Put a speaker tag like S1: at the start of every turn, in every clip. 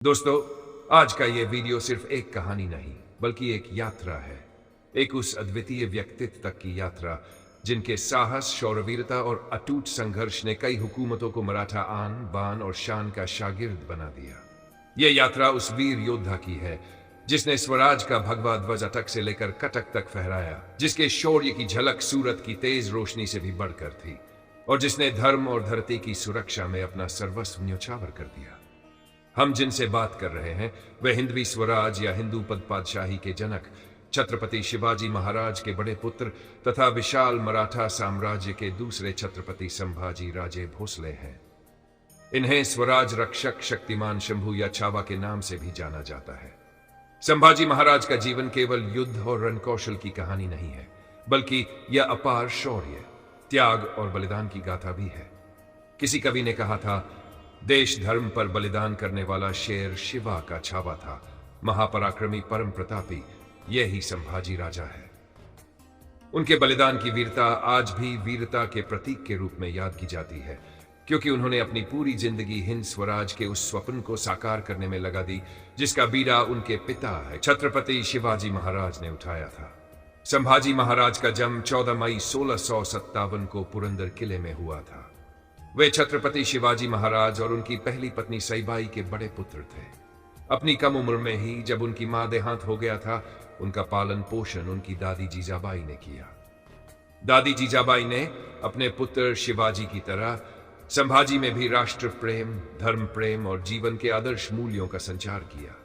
S1: दोस्तों, आज का ये वीडियो सिर्फ एक कहानी नहीं बल्कि एक यात्रा है। एक उस अद्वितीय व्यक्तित्व तक की यात्रा जिनके साहस, शौर्यवीरता और अटूट संघर्ष ने कई हुकूमतों को मराठा आन बान और शान का शागिर्द बना दिया। ये यात्रा उस वीर योद्धा की है जिसने स्वराज का भगवा ध्वज अटक से लेकर कटक तक फहराया, जिसके शौर्य की झलक सूरत की तेज रोशनी से भी बढ़कर थी और जिसने धर्म और धरती की सुरक्षा में अपना सर्वस्व न्योछावर कर दिया। हम जिनसे बात कर रहे हैं वे हिंदवी स्वराज या हिंदू पद पातशाही के जनक छत्रपति शिवाजी महाराज के बड़े पुत्र तथा विशाल मराठा साम्राज्य के दूसरे छत्रपति संभाजी राजे भोसले हैं। इन्हें स्वराज रक्षक, शक्तिमान शंभू या छावा के नाम से भी जाना जाता है। संभाजी महाराज का जीवन केवल युद्ध और रणकौशल की कहानी नहीं है, बल्कि यह अपार शौर्य, त्याग और बलिदान की गाथा भी है। किसी कवि ने कहा था, देश धर्म पर बलिदान करने वाला शेर शिवा का छावा था, महापराक्रमी परम प्रतापी यही संभाजी राजा है। उनके बलिदान की वीरता आज भी वीरता के प्रतीक के रूप में याद की जाती है, क्योंकि उन्होंने अपनी पूरी जिंदगी हिंद स्वराज के उस स्वप्न को साकार करने में लगा दी जिसका बीड़ा उनके पिता है छत्रपति शिवाजी महाराज ने उठाया था। संभाजी महाराज का जन्म 14 मई 1657 को पुरंदर किले में हुआ था। वे छत्रपति शिवाजी महाराज और उनकी पहली पत्नी सईबाई के बड़े पुत्र थे। अपनी कम उम्र में ही जब उनकी मां देहांत हो गया था, उनका पालन पोषण उनकी दादी जीजाबाई ने किया। दादी जीजाबाई ने अपने पुत्र शिवाजी की तरह संभाजी में भी राष्ट्र प्रेम, धर्म प्रेम और जीवन के आदर्श मूल्यों का संचार किया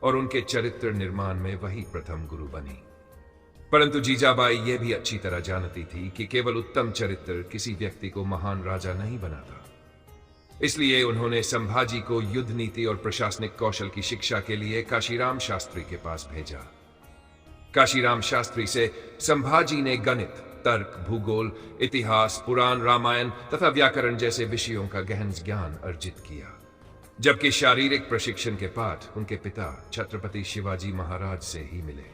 S1: और उनके चरित्र निर्माण में वही प्रथम गुरु बनी। परंतु जीजाबाई यह भी अच्छी तरह जानती थी कि केवल उत्तम चरित्र किसी व्यक्ति को महान राजा नहीं बनाता। इसलिए उन्होंने संभाजी को युद्ध नीति और प्रशासनिक कौशल की शिक्षा के लिए काशीराम शास्त्री के पास भेजा। काशीराम शास्त्री से संभाजी ने गणित, तर्क, भूगोल, इतिहास, पुराण, रामायण तथा व्याकरण जैसे विषयों का गहन ज्ञान अर्जित किया, जबकि शारीरिक प्रशिक्षण के पाठ उनके पिता छत्रपति शिवाजी महाराज से ही मिले।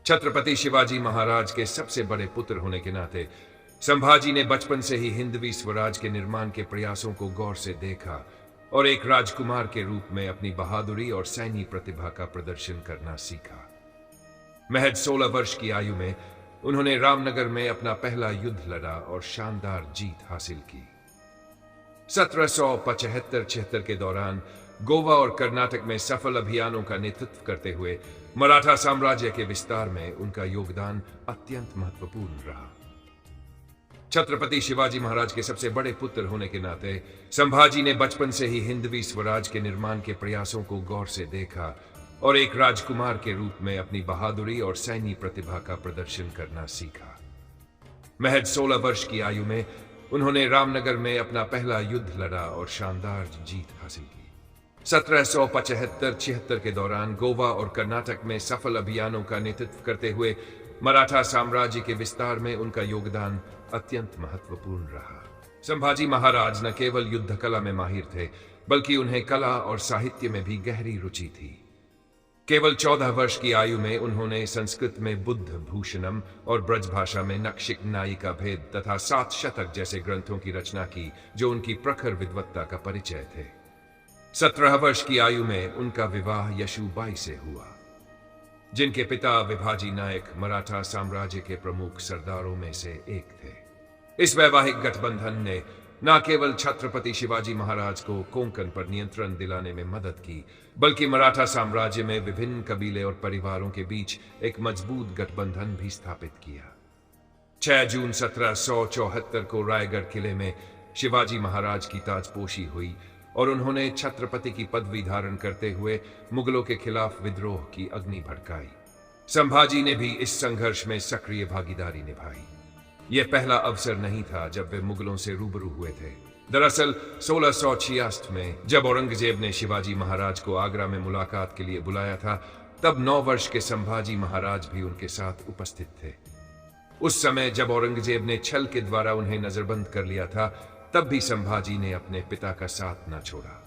S1: छत्रपति शिवाजी महाराज के सबसे बड़े पुत्र होने के नाते संभाजी ने बचपन से ही हिंदवी स्वराज के निर्माण के प्रयासों को गौर से देखा और एक राजकुमार के रूप में अपनी बहादुरी और सैन्य प्रतिभा का प्रदर्शन करना सीखा। महज 16 वर्ष की आयु में उन्होंने रामनगर में अपना पहला युद्ध लड़ा और शानदार जीत हासिल की। 1775-76 के दौरान गोवा और कर्नाटक में सफल अभियानों का नेतृत्व करते हुए मराठा साम्राज्य के विस्तार में उनका योगदान अत्यंत महत्वपूर्ण रहा। छत्रपति शिवाजी महाराज के सबसे बड़े पुत्र होने के नाते संभाजी ने बचपन से ही हिंदवी स्वराज के निर्माण के प्रयासों को गौर से देखा और एक राजकुमार के रूप में अपनी बहादुरी और सैन्य प्रतिभा का प्रदर्शन करना सीखा। महज 16 वर्ष की आयु में उन्होंने रामनगर में अपना पहला युद्ध लड़ा और शानदार जीत हासिल की। 1775-76 के दौरान गोवा और कर्नाटक में सफल अभियानों का नेतृत्व करते हुए मराठा साम्राज्य के विस्तार में उनका योगदान अत्यंत महत्वपूर्ण रहा। संभाजी महाराज न केवल युद्ध कला में माहिर थे, बल्कि उन्हें कला और साहित्य में भी गहरी रुचि थी। केवल 14 वर्ष की आयु में उन्होंने संस्कृत में बुद्ध भूषणम और ब्रज भाषा में नक्षिक नायिका भेद तथा 7 शतक जैसे ग्रंथों की रचना की, जो उनकी प्रखर विद्वत्ता का परिचय थे। 17 वर्ष की आयु में उनका विवाह यशुबाई से हुआ, जिनके पिता विभाजी नायक मराठा साम्राज्य के प्रमुख सरदारों में से एक थे। इस वैवाहिक गठबंधन ने न केवल छत्रपति शिवाजी महाराज को कोंकण पर नियंत्रण दिलाने में मदद की, बल्कि मराठा साम्राज्य में विभिन्न कबीले और परिवारों के बीच एक मजबूत गठबंधन भी स्थापित किया। 6 जून 1774 को रायगढ़ किले में शिवाजी महाराज की ताजपोशी हुई और उन्होंने छत्रपति की पदवी धारण करते हुए मुगलों के खिलाफ विद्रोह की अग्नि भड़काई। संभाजी ने भी इस संघर्ष में सक्रिय भागीदारी निभाई। यह पहला अवसर नहीं था जब वे मुगलों से रूबरू हुए थे। दरअसल 1666 में जब औरंगजेब ने शिवाजी महाराज को आगरा में मुलाकात के लिए बुलाया था, तब 9 वर्ष के संभाजी महाराज भी उनके साथ उपस्थित थे। उस समय जब औरंगजेब ने छल के द्वारा उन्हें नजरबंद कर लिया था, तब भी संभाजी ने अपने पिता का साथ न छोड़ा।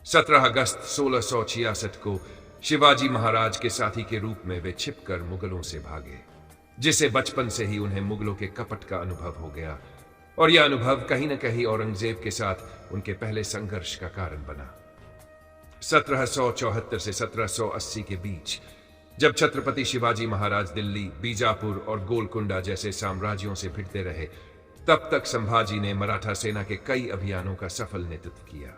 S1: 17 अगस्त 1666 को शिवाजी महाराज के साथी के रूप में वे छिपकर मुगलों से भागे, जिसे बचपन से ही उन्हें मुगलों के कपट का अनुभव हो गया और यह अनुभव कहीं न कहीं औरंगजेब के साथ उनके पहले संघर्ष का कारण बना। 1774 से 1780 के बीच जब छत्रपति शिवाजी महाराज दिल्ली, बीजापुर और गोलकुंडा जैसे साम्राज्यों से भिड़ते रहे, तब तक संभाजी ने मराठा सेना के कई अभियानों का सफल नेतृत्व किया।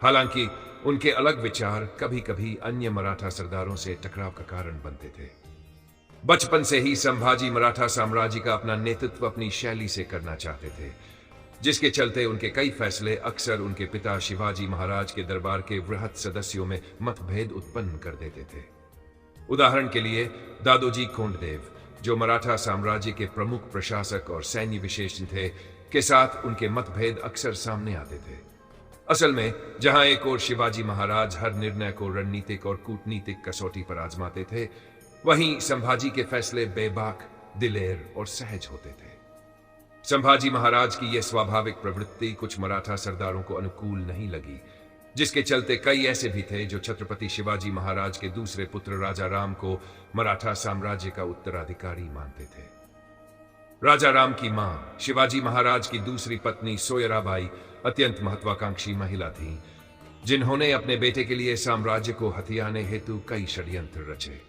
S1: हालांकि उनके अलग विचार कभी कभी अन्य मराठा सरदारों से टकराव का कारण बनते थे। बचपन से ही संभाजी मराठा साम्राज्य का अपना नेतृत्व अपनी शैली से करना चाहते थे, जिसके चलते उनके कई फैसले अक्सर उनके पिता शिवाजी महाराज के दरबार के वृहत सदस्यों में मतभेद उत्पन्न कर देते थे। उदाहरण के लिए दादोजी कोंडदेव, जो मराठा साम्राज्य के प्रमुख प्रशासक और सैन्य विशेषज्ञ थे, के साथ उनके मतभेद अक्सर सामने आते थे। असल में जहां एक और शिवाजी महाराज हर निर्णय को रणनीतिक और कूटनीतिक कसौटी पर आजमाते थे, वहीं संभाजी के फैसले बेबाक, दिलेर और सहज होते थे। संभाजी महाराज की यह स्वाभाविक प्रवृत्ति कुछ मराठा सरदारों को अनुकूल नहीं लगी, जिसके चलते कई ऐसे भी थे जो छत्रपति शिवाजी महाराज के दूसरे पुत्र राजा राम को मराठा साम्राज्य का उत्तराधिकारी मानते थे। राजा राम की मां शिवाजी महाराज की दूसरी पत्नी सोयराबाई अत्यंत महत्वाकांक्षी महिला थी, जिन्होंने अपने बेटे के लिए साम्राज्य को हथियाने हेतु कई षड्यंत्र रचे।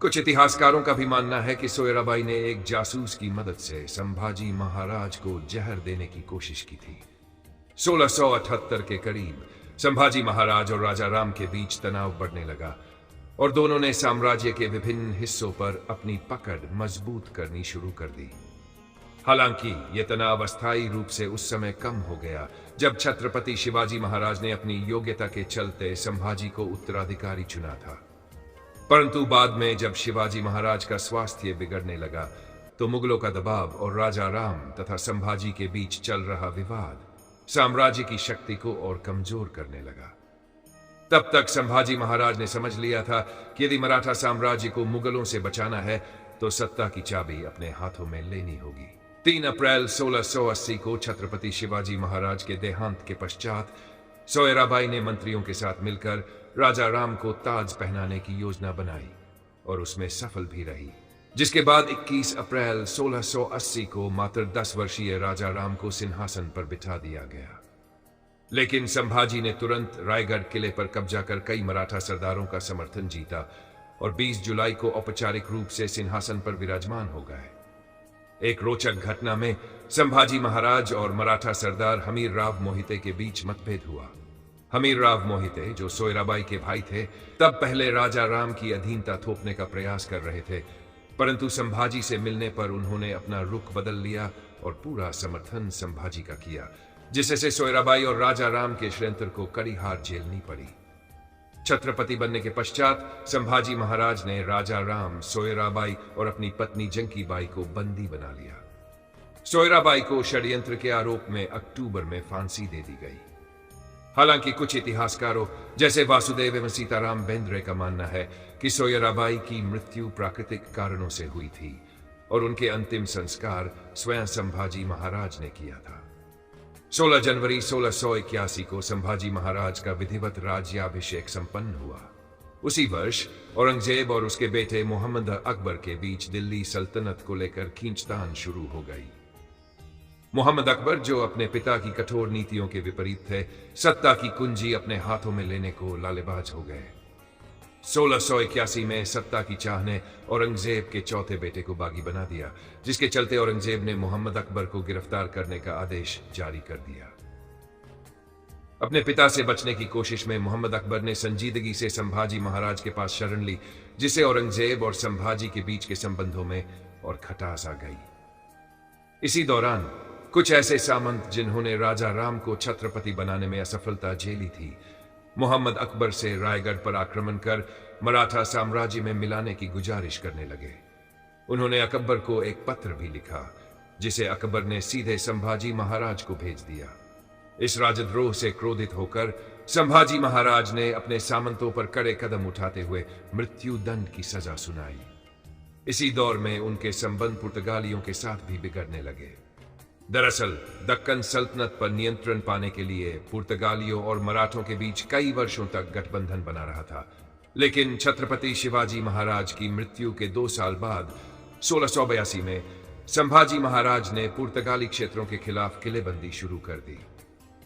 S1: कुछ इतिहासकारों का भी मानना है कि सोयराबाई ने एक जासूस की मदद से संभाजी महाराज को जहर देने की कोशिश की थी। 1678 के करीब संभाजी महाराज और राजा राम के बीच तनाव बढ़ने लगा और दोनों ने साम्राज्य के विभिन्न हिस्सों पर अपनी पकड़ मजबूत करनी शुरू कर दी। हालांकि यह तनाव अस्थायी रूप से उस समय कम हो गया जब छत्रपति शिवाजी महाराज ने अपनी योग्यता के चलते संभाजी को उत्तराधिकारी चुना था। परंतु बाद में जब शिवाजी महाराज का स्वास्थ्य बिगड़ने लगा, तो मुगलों का दबाव और राजा राम तथा संभाजी के बीच चल रहा विवाद साम्राज्य की शक्ति को और कमजोर करने लगा। तब तक संभाजी महाराज ने समझ लिया था कि यदि मराठा साम्राज्य को मुगलों से बचाना है तो सत्ता की चाबी अपने हाथों में लेनी होगी। 3 अप्रैल 1680 को छत्रपति शिवाजी महाराज के देहांत के पश्चात सोयराबाई ने मंत्रियों के साथ मिलकर राजा राम को ताज पहनाने की योजना बनाई और उसमें सफल भी रही, जिसके बाद 21 अप्रैल 1680 को मात्र 10 वर्षीय राजा राम को सिंहासन पर बिठा दिया गया। लेकिन संभाजी ने तुरंत रायगढ़ किले पर कब्जा कर कई मराठा सरदारों का समर्थन जीता और 20 जुलाई को औपचारिक रूप से सिंहासन पर विराजमान हो गए। एक रोचक घटना में संभाजी महाराज और मराठा सरदार हमीर राव मोहिते के बीच मतभेद हुआ। हमीर राव मोहिते, जो सोयराबाई के भाई थे, तब पहले राजा राम की अधीनता थोपने का प्रयास कर रहे थे, परंतु संभाजी से मिलने पर उन्होंने अपना रुख बदल लिया और पूरा समर्थन संभाजी का किया, जिससे सोयराबाई और राजा राम के षड्यंत्र को कड़ी हार झेलनी पड़ी। छत्रपति बनने के पश्चात संभाजी महाराज ने राजा राम, सोयराबाई और अपनी पत्नी जंकी बाई को बंदी बना लिया। सोयराबाई को षड्यंत्र के आरोप में अक्टूबर में फांसी दे दी गई। हालांकि कुछ इतिहासकारों जैसे वासुदेव एवं सीताराम बेंद्रे का मानना है कि सोयराबाई की मृत्यु प्राकृतिक कारणों से हुई थी और उनके अंतिम संस्कार स्वयं संभाजी महाराज ने किया था। 16 जनवरी 1681 को संभाजी महाराज का विधिवत राज्याभिषेक संपन्न हुआ। उसी वर्ष औरंगजेब और उसके बेटे मोहम्मद अकबर के बीच दिल्ली सल्तनत को लेकर खींचतान शुरू हो गई। मोहम्मद अकबर, जो अपने पिता की कठोर नीतियों के विपरीत थे, सत्ता की कुंजी अपने हाथों में लेने को लालेबाज हो गए। 1681 में सत्ता की चाह ने औरंगजेब के चौथे बेटे को बागी बना दिया, जिसके चलते औरंगजेब ने मोहम्मद अकबर को गिरफ्तार करने का आदेश जारी कर दिया। अपने पिता से बचने की कोशिश में मोहम्मद अकबर ने संजीदगी से संभाजी महाराज के पास शरण ली, जिससे औरंगजेब और संभाजी के बीच के संबंधों में और खटास आ गई। इसी दौरान कुछ ऐसे सामंत जिन्होंने राजा राम को छत्रपति बनाने में असफलता झेली थी, मोहम्मद अकबर से रायगढ़ पर आक्रमण कर मराठा साम्राज्य में मिलाने की गुजारिश करने लगे। उन्होंने अकबर को एक पत्र भी लिखा, जिसे अकबर ने सीधे संभाजी महाराज को भेज दिया। इस राजद्रोह से क्रोधित होकर संभाजी महाराज ने अपने सामंतों पर कड़े कदम उठाते हुए मृत्यु दंड की सजा सुनाई। इसी दौर में उनके संबंध पुर्तगालियों के साथ भी बिगड़ने लगे। दरअसल दक्कन सल्तनत पर नियंत्रण पाने के लिए पुर्तगालियों और मराठों के बीच कई वर्षों तक गठबंधन बना रहा था, लेकिन छत्रपति शिवाजी महाराज की मृत्यु के 2 साल बाद 1682 में संभाजी महाराज ने पुर्तगाली क्षेत्रों के खिलाफ किलेबंदी शुरू कर दी।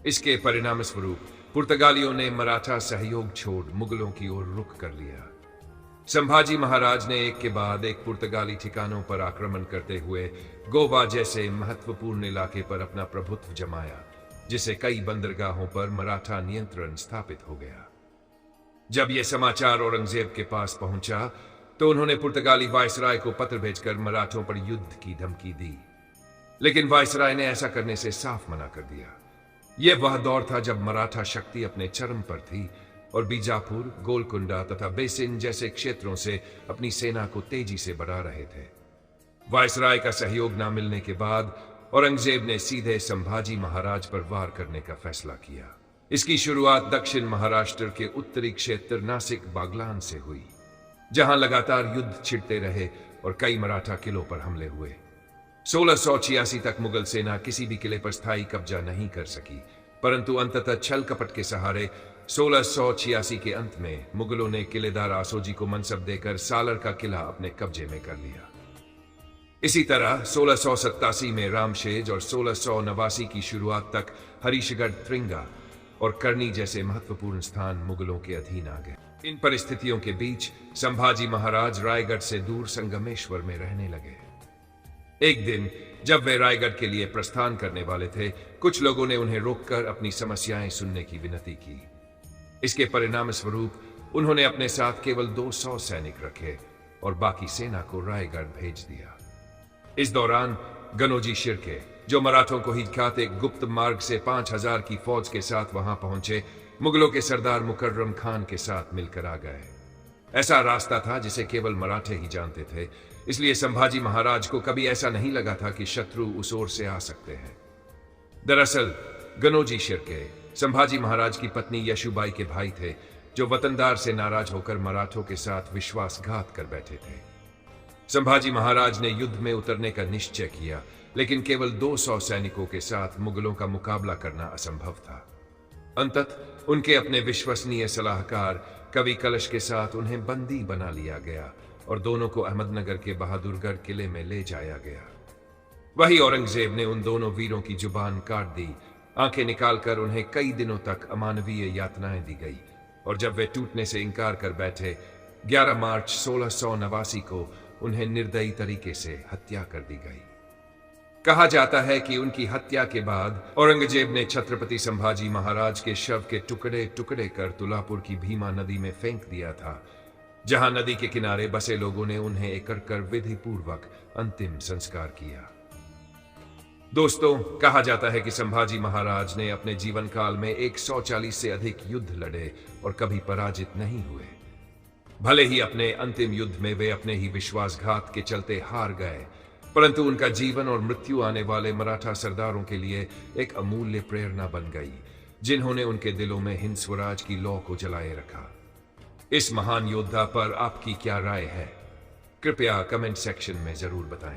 S1: इसके परिणाम स्वरूप पुर्तगालियों ने मराठा सहयोग छोड़ मुगलों की ओर रुख कर लिया। संभाजी महाराज ने एक के बाद एक पुर्तगाली ठिकानों पर आक्रमण करते हुए गोवा जैसे महत्वपूर्ण इलाके पर अपना प्रभुत्व जमाया, जिससे कई बंदरगाहों पर मराठा नियंत्रण स्थापित हो गया। जब यह समाचार औरंगजेब के पास पहुंचा तो उन्होंने पुर्तगाली वायसराय को पत्र भेजकर मराठों पर युद्ध की धमकी दी, लेकिन वायसराय ने ऐसा करने से साफ मना कर दिया। यह वह दौर था जब मराठा शक्ति अपने चरम पर थी और बीजापुर, गोलकुंडा तथा बेसिन जैसे क्षेत्रों से अपनी सेना को तेजी से बढ़ा रहे थे। वायसराय का सहयोग न मिलने के बाद औरंगजेब ने सीधे संभाजी महाराज पर वार करने का फैसला किया। इसकी शुरुआत दक्षिण महाराष्ट्र के उत्तरी क्षेत्र नासिक बागलान से हुई, जहां लगातार युद्ध छिड़ते रहे और कई मराठा किलों पर हमले हुए। 1686 तक मुगल सेना किसी भी किले पर स्थायी कब्जा नहीं कर सकी, परंतु अंततः छल कपट के सहारे 1686 के अंत में मुगलों ने किलेदार आसोजी को मनसब देकर सालर का किला अपने कब्जे में कर लिया। इसी तरह 1687 में रामशेज और 1689 की शुरुआत तक हरीशगढ़, त्रिंगा और करनी जैसे महत्वपूर्ण स्थान मुगलों के अधीन आ गए। इन परिस्थितियों के बीच संभाजी महाराज रायगढ़ से दूर संगमेश्वर में रहने लगे। एक दिन जब वे रायगढ़ के लिए प्रस्थान करने वाले थे, कुछ लोगों ने उन्हें रोककर अपनी समस्याएं सुनने की विनती की। इसके परिणाम स्वरूप उन्होंने अपने साथ केवल 200 सैनिक रखे और बाकी सेना को रायगढ़ भेज दिया। इस दौरान गनोजी शिर्के, जो मराठों को हिचकाते गुप्त मार्ग से 5000 की फौज के साथ वहां पहुंचे, मुगलों के सरदार मुकर्रम खान के साथ मिलकर आ गए। ऐसा रास्ता था जिसे केवल मराठे ही जानते थे, इसलिए संभाजी महाराज को कभी ऐसा नहीं लगा था कि शत्रु उस ओर से आ सकते हैं। दरअसल गनोजी शिर्के संभाजी महाराज की पत्नी यशुबाई के भाई थे, जो वतनदार से नाराज होकर मराठों के साथ विश्वासघात कर बैठे थे। संभाजी महाराज ने युद्ध में उतरने का निश्चय किया, लेकिन केवल 200 सैनिकों के साथ मुगलों का मुकाबला करना असंभव था। अंततः उनके अपने विश्वसनीय सलाहकार कवि कलश के साथ उन्हें बंदी बना लिया गया और दोनों को अहमदनगर के बहादुरगढ़ किले में ले जाया गया। वही औरंगजेब ने उन दोनों वीरों की जुबान काट दी, आंखें निकालकर उन्हें कई दिनों तक अमानवीय यातनाएं दी गई, और जब वे टूटने से इनकार कर बैठे, 11 मार्च 1689 को उन्हें निर्दयी तरीके से हत्या कर दी गई। कहा जाता है कि उनकी हत्या के बाद औरंगजेब ने छत्रपति संभाजी महाराज के शव के टुकड़े टुकड़े कर तुलापुर की भीमा नदी में फेंक दिया था, जहां नदी के किनारे बसे लोगों ने उन्हें एकड़ कर विधि पूर्वक अंतिम संस्कार किया। दोस्तों, कहा जाता है कि संभाजी महाराज ने अपने जीवन काल में 140 से अधिक युद्ध लड़े और कभी पराजित नहीं हुए। भले ही अपने अंतिम युद्ध में वे अपने ही विश्वासघात के चलते हार गए, परंतु उनका जीवन और मृत्यु आने वाले मराठा सरदारों के लिए एक अमूल्य प्रेरणा बन गई, जिन्होंने उनके दिलों में हिंद स्वराज की लौ को जलाए रखा। इस महान योद्धा पर आपकी क्या राय है? कृपया कमेंट सेक्शन में जरूर बताएं।